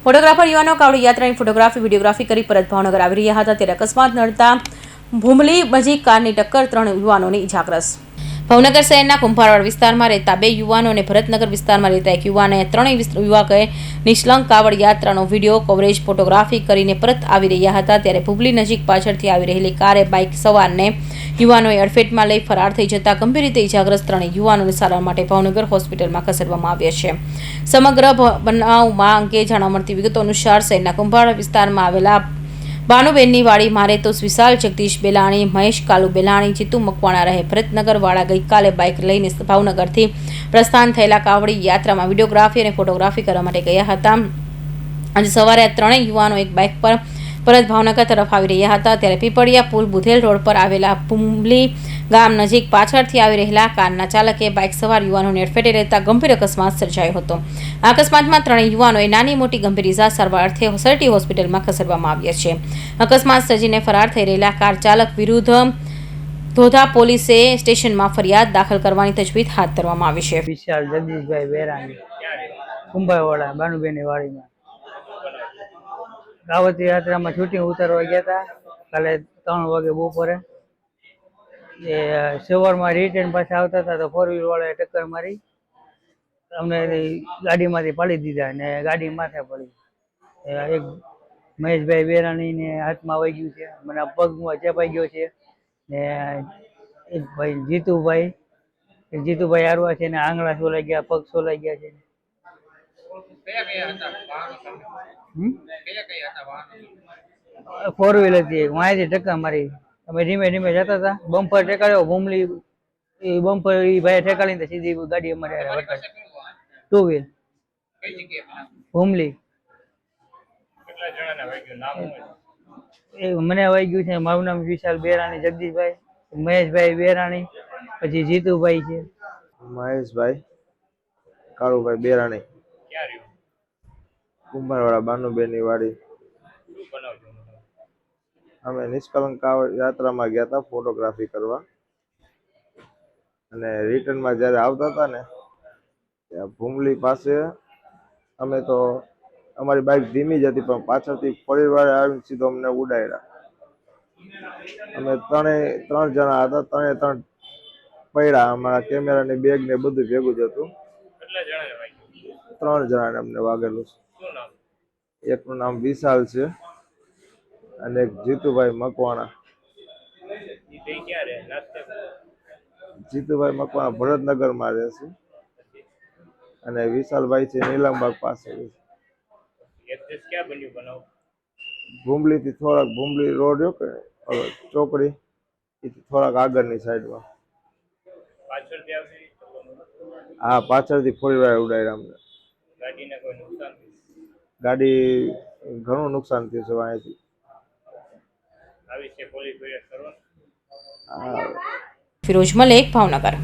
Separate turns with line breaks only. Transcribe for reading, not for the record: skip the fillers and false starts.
Photographer યુવાનો કાવડી યાત્રાની photography videography કરી પરત ભાવનગર આવી રહ્યા હતા ત્યારે અકસ્માત નડતા ભૂમલી નજીક કારની ટક્કર 3 યુવાનોને ઇજાગ્રસ્ત. ભાવનગર શહેરના કુંભારવાડ વિસ્તારમાં રહેતા 2 યુવાનો અને ભરતનગર વિસ્તારમાં રહેતા 1 યુવાને ત્રણેય યુવકોએ નિષ્કલંક કાવડ યાત્રાનો વિડીયો કવરેજ ફોટોગ્રાફી કરીને પરત આવી રહ્યા હતા ત્યારે ભૂમલી નજીક પાછળથી આવી રહેલી કારે બાઇક સવારને યુવાનોએ અડફેટમાં લઈ ફરાર થઈ જતા ગંભીર રીતે ઇજાગ્રસ્ત ત્રણેય યુવાનોને સારવાર માટે ભાવનગર હોસ્પિટલમાં ખસેડવામાં આવ્યા છે. સમગ્ર બનાવમાં અંગે જાણવા મળતી વિગતો અનુસાર શહેરના કુંભારવાડ વિસ્તારમાં આવેલા બાનુબેનની વાડી મારેતોસ વિશાલ જગદીશ બેલાણી મહેશ કાલુ બેલાણી જીતુ મકવાણા રહે ભરતનગર વાળા ગઈકાલે બાઇક લઈને ભાવનગરથી પ્રસ્થાન થયેલા કાવડી યાત્રામાં વિડીયોગ્રાફી અને ફોટોગ્રાફી કરવા માટે ગયા હતા. આજે સવારે આ ત્રણેય યુવાનો એક બાઇક પર પરત ભાવનગર તરફ આવી રહ્યા હતા ત્યારે પીપળિયા પુલ બુધેલ રોડ પર આવેલા ભૂમલી ગામ નજીક પાછળથી આવી રહેલા કારના ચાલકે બાઇક સવાર યુવાનોને અડફેટે રહેતા ગંભીર અકસ્માત સર્જાયો હતો. આ અકસ્માતમાં ત્રણેય યુવાનોએ નાની મોટી ગંભીર ઇજા સારવાર અર્થે સરટી હોસ્પિટલમાં ખસેડવામાં આવ્યા છે. અકસ્માત સર્જીને ફરાર થઈ રહેલા કાર ચાલક વિરુદ્ધ ધોધા પોલીસે સ્ટેશનમાં ફરિયાદ દાખલ કરવાની તજવીજ હાથ ધરવામાં આવી છે.
વિશાલ જગદીશભાઈ બેરાણી કુંભારવાડા બાનુબેનની વાડીમાં કાવડ યાત્રામાં શૂટિંગ ઉતારવા ગયા હતા કાલે 3 વાગે બપોરે. એ સવારમાં રિટર્ન પાછા આવતા હતા તો 4 વ્હીલ વાળાએ ટક્કર મારી અમને ગાડીમાંથી પાડી દીધા અને ગાડી માથે પડી. એક મહેશભાઈ બેરાણીને હાથમાં વાગ્યું છે, મને પગમાં ચેપાઈ ગયો છે ને એક ભાઈ જીતુભાઈ આરવા છે ને આંગળા સોલાઈ ગયા, પગ સોલાઈ ગયા છે. ફોર વ્હીલ હતી, વાંયથી ટક્કર મારી. અમે ધીમે ધીમે જતા હતા, બમ્પર ટેકાડ્યો ભૂમલી, એ બમ્પર એ ભાઈ ઠેકાડીને સીધી ગાડી અમારે 2 વ્હીલ ભૂમલી. એ મને વાગ્યું છે, મારું નામ વિશાલ બેરાણી જગદીશભાઈ, મહેશભાઈ બેરાણી, પછી જીતુભાઈ છે,
મહેશભાઈ કાળુભાઈ બેરાણી, કુંભારવાડા બાનુબેનની વાડી. અમે નિષ્કલંક કાવડ યાત્રામાં ગયા હતા ફોટોગ્રાફી કરવા અને રિટર્નમાં જ્યારે આવતા હતા ને ત્યાં ભૂમલી પાસે અમે તો અમારી બાઇક ધીમી જ હતી પણ પાછળથી ફરીવાર આવીને સીધો અમને ઉડાડ્યા. અમે 3 જણા હતા, 3 પડ્યા. અમારા કેમેરાની બેગ ને બધું ભેગું જ હતું. 3 જણાને અમને વાગેલું છે. એકનું નામ વિશાલ છે અને એક જીતુભાઈ મકવાણા. જીતુભાઈ મકવાણા ભરતનગરમાં રહે છે અને વિશાલભાઈ છે નીલમબાગ પાસે. ભૂમલીથી થોડાક, ભૂમલી રોડ રહ્યો કે ચોકડી, એથી થોડાક આગળની સાઈડમાં. હા, પાછળથી 4 વ્હીલર ઉડાડ્યા અમને. ગાડી ઘણું નુકસાન થયું છે અહીંયાથી.
ફિરોજ મલેક, ભાવનગર.